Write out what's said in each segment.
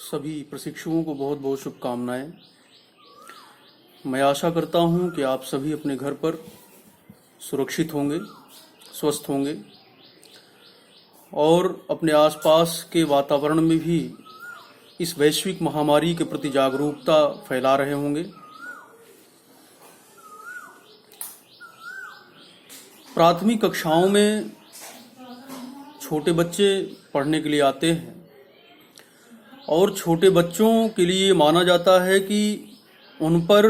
सभी प्रशिक्षुओं को बहुत बहुत शुभकामनाएं। मैं आशा करता हूं कि आप सभी अपने घर पर सुरक्षित होंगे, स्वस्थ होंगे और अपने आसपास के वातावरण में भी इस वैश्विक महामारी के प्रति जागरूकता फैला रहे होंगे। प्राथमिक कक्षाओं में छोटे बच्चे पढ़ने के लिए आते हैं और छोटे बच्चों के लिए माना जाता है कि उन पर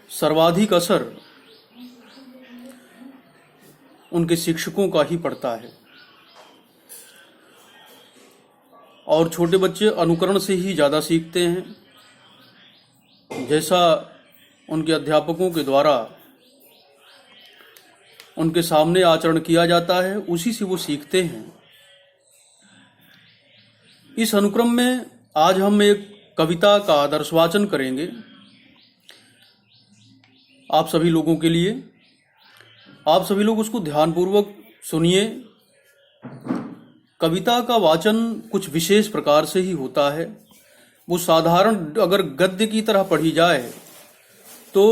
सर्वाधिक असर उनके शिक्षकों का ही पड़ता है और छोटे बच्चे अनुकरण से ही ज़्यादा सीखते हैं। जैसा उनके अध्यापकों के द्वारा उनके सामने आचरण किया जाता है, उसी से वो सीखते हैं। इस अनुक्रम में आज हम एक कविता का आदर्श वाचन करेंगे आप सभी लोगों के लिए। आप सभी लोग उसको ध्यानपूर्वक सुनिए। कविता का वाचन कुछ विशेष प्रकार से ही होता है। वो साधारण अगर गद्य की तरह पढ़ी जाए तो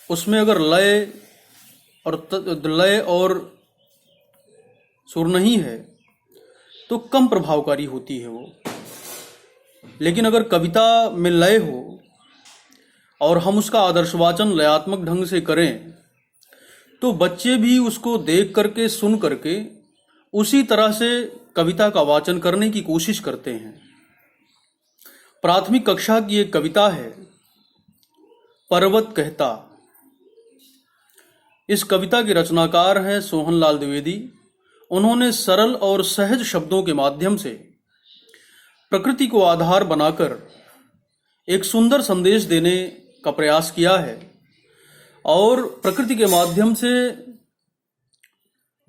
उसमें अगर लय और सुर नहीं है तो कम प्रभावकारी होती है वो। लेकिन अगर कविता में लय हो और हम उसका आदर्श वाचन लयात्मक ढंग से करें तो बच्चे भी उसको देख करके सुन करके उसी तरह से कविता का वाचन करने की कोशिश करते हैं। प्राथमिक कक्षा की एक कविता है, पर्वत कहता। इस कविता के रचनाकार हैं सोहनलाल द्विवेदी। उन्होंने सरल और सहज शब्दों के माध्यम से प्रकृति को आधार बनाकर एक सुंदर संदेश देने का प्रयास किया है और प्रकृति के माध्यम से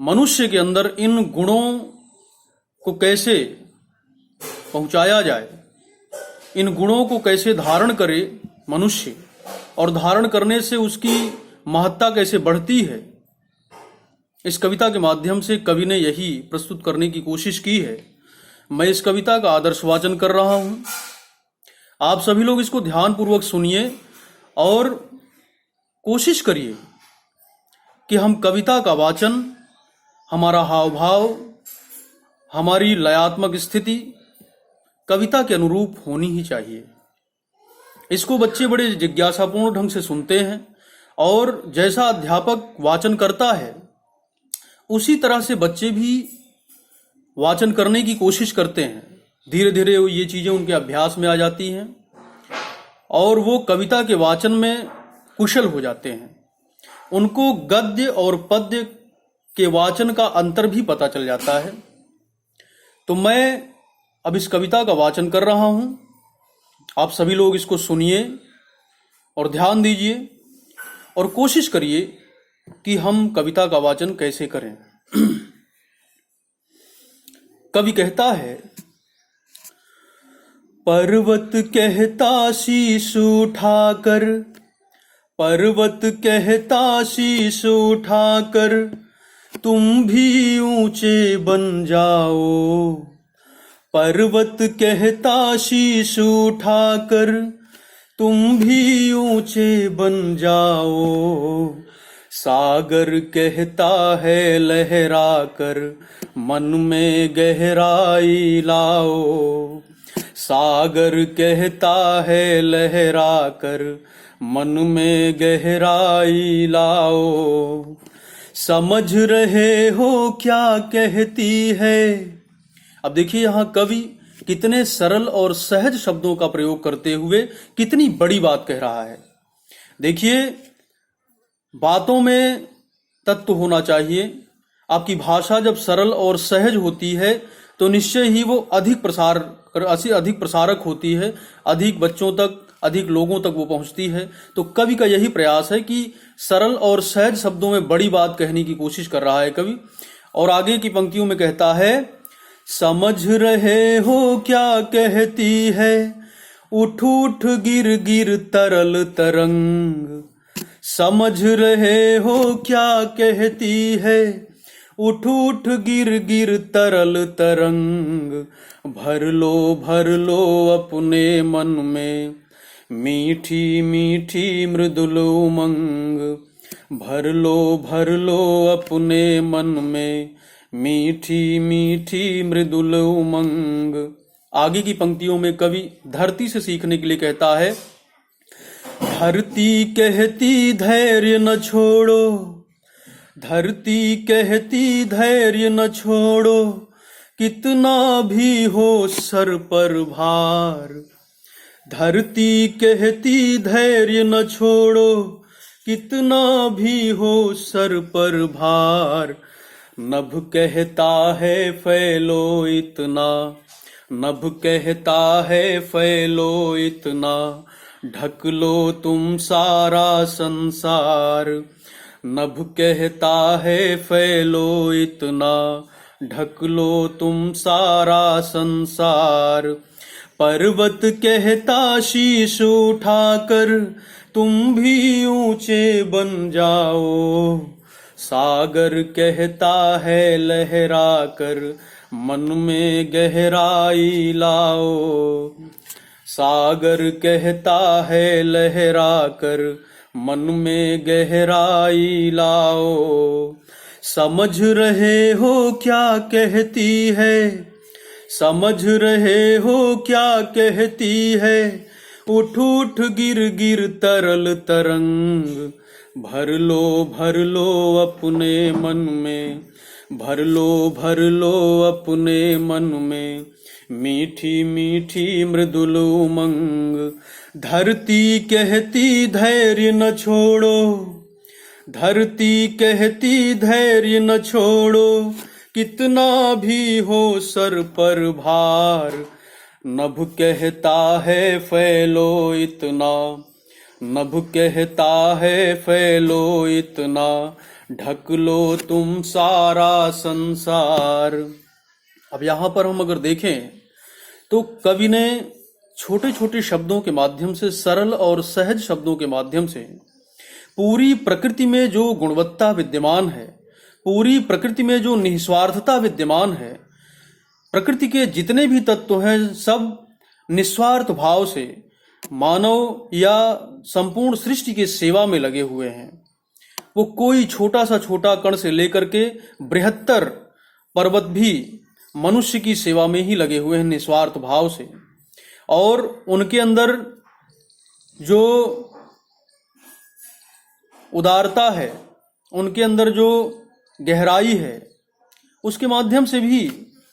मनुष्य के अंदर इन गुणों को कैसे पहुंचाया जाए, इन गुणों को कैसे धारण करे मनुष्य और धारण करने से उसकी महत्ता कैसे बढ़ती है, इस कविता के माध्यम से कवि ने यही प्रस्तुत करने की कोशिश की है। मैं इस कविता का आदर्श वाचन कर रहा हूं। आप सभी लोग इसको ध्यानपूर्वक सुनिए और कोशिश करिए कि हम कविता का वाचन, हमारा हाव भाव, हमारी लयात्मक स्थिति कविता के अनुरूप होनी ही चाहिए। इसको बच्चे बड़े जिज्ञासापूर्ण ढंग से सुनते हैं और जैसा अध्यापक वाचन करता है उसी तरह से बच्चे भी वाचन करने की कोशिश करते हैं। धीरे धीरे ये चीज़ें उनके अभ्यास में आ जाती हैं और वो कविता के वाचन में कुशल हो जाते हैं। उनको गद्य और पद्य के वाचन का अंतर भी पता चल जाता है। तो मैं अब इस कविता का वाचन कर रहा हूं। आप सभी लोग इसको सुनिए और ध्यान दीजिए और कोशिश करिए कि हम कविता का वाचन कैसे करें। कवि कहता है, पर्वत कहता शीश उठाकर, पर्वत कहता शीश उठाकर, तुम भी ऊंचे बन जाओ। पर्वत कहता शीश उठाकर, तुम भी ऊंचे बन जाओ। सागर कहता है लहरा कर, मन में गहराई लाओ। सागर कहता है लहरा कर, मन में गहराई लाओ। समझ रहे हो क्या कहती है। अब देखिए यहाँ कवि कितने सरल और सहज शब्दों का प्रयोग करते हुए कितनी बड़ी बात कह रहा है। देखिए, बातों में तत्व होना चाहिए। आपकी भाषा जब सरल और सहज होती है तो निश्चय ही वो अधिक प्रसारक होती है, अधिक बच्चों तक, अधिक लोगों तक वो पहुंचती है। तो कवि का यही प्रयास है कि सरल और सहज शब्दों में बड़ी बात कहने की कोशिश कर रहा है कवि। और आगे की पंक्तियों में कहता है, समझ रहे हो क्या कहती है, उठ उठ गिर गिर तरल तरंग। समझ रहे हो क्या कहती है, उठ उठ गिर गिर तरल तरंग, भर लो अपने मन में मीठी मीठी मृदुल उमंग। भर लो अपने मन में मीठी मीठी मृदुल उमंग। आगे की पंक्तियों में कवि धरती से सीखने के लिए कहता है, धरती कहती धैर्य न छोड़ो, धरती कहती धैर्य न छोड़ो, कितना भी हो सर पर भार। धरती कहती धैर्य न छोड़ो, कितना भी हो सर पर भार। नभ कहता है फैलो इतना, नभ कहता है फैलो इतना, ढक लो तुम सारा संसार। नभ कहता है फैलो इतना, ढक लो तुम सारा संसार। पर्वत कहता शीश उठाकर, तुम भी ऊंचे बन जाओ। सागर कहता है लहरा कर, मन में गहराई लाओ। सागर कहता है लहरा कर, मन में गहराई लाओ। समझ रहे हो क्या कहती है, समझ रहे हो क्या कहती है, उठ उठ गिर गिर तरल तरंग। भर लो अपने मन में, भर लो अपने मन में मीठी मीठी मृदुल उमंग। धरती कहती धैर्य न छोड़ो, धरती कहती धैर्य न छोड़ो, कितना भी हो सर पर भार। नभ कहता है फैलो इतना, नभ कहता है फैलो इतना, ढक लो तुम सारा संसार। अब यहाँ पर हम अगर देखें तो कवि ने छोटे छोटे शब्दों के माध्यम से, सरल और सहज शब्दों के माध्यम से पूरी प्रकृति में जो गुणवत्ता विद्यमान है, पूरी प्रकृति में जो निस्वार्थता विद्यमान है, प्रकृति के जितने भी तत्व हैं सब निस्वार्थ भाव से मानव या संपूर्ण सृष्टि की सेवा में लगे हुए हैं। वो कोई छोटा सा छोटा कण से लेकर के बृहत्तर पर्वत भी मनुष्य की सेवा में ही लगे हुए हैं निस्वार्थ भाव से। और उनके अंदर जो उदारता है, उनके अंदर जो गहराई है, उसके माध्यम से भी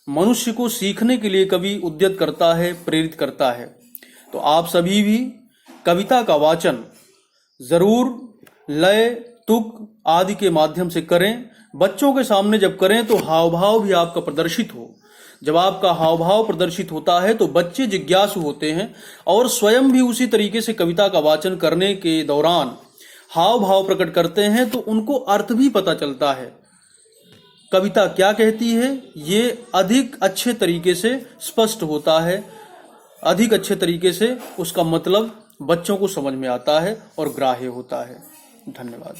मनुष्य को सीखने के लिए कवि उद्यत करता है, प्रेरित करता है। तो आप सभी भी कविता का वाचन जरूर लय, तुक आदि के माध्यम से करें। बच्चों के सामने जब करें तो हाव भाव भी आपका प्रदर्शित हो। जब आपका हाव भाव प्रदर्शित होता है तो बच्चे जिज्ञासु होते हैं और स्वयं भी उसी तरीके से कविता का वाचन करने के दौरान हाव भाव प्रकट करते हैं, तो उनको अर्थ भी पता चलता है। कविता क्या कहती है ये अधिक अच्छे तरीके से स्पष्ट होता है, अधिक अच्छे तरीके से उसका मतलब बच्चों को समझ में आता है और ग्राह्य होता है। धन्यवाद।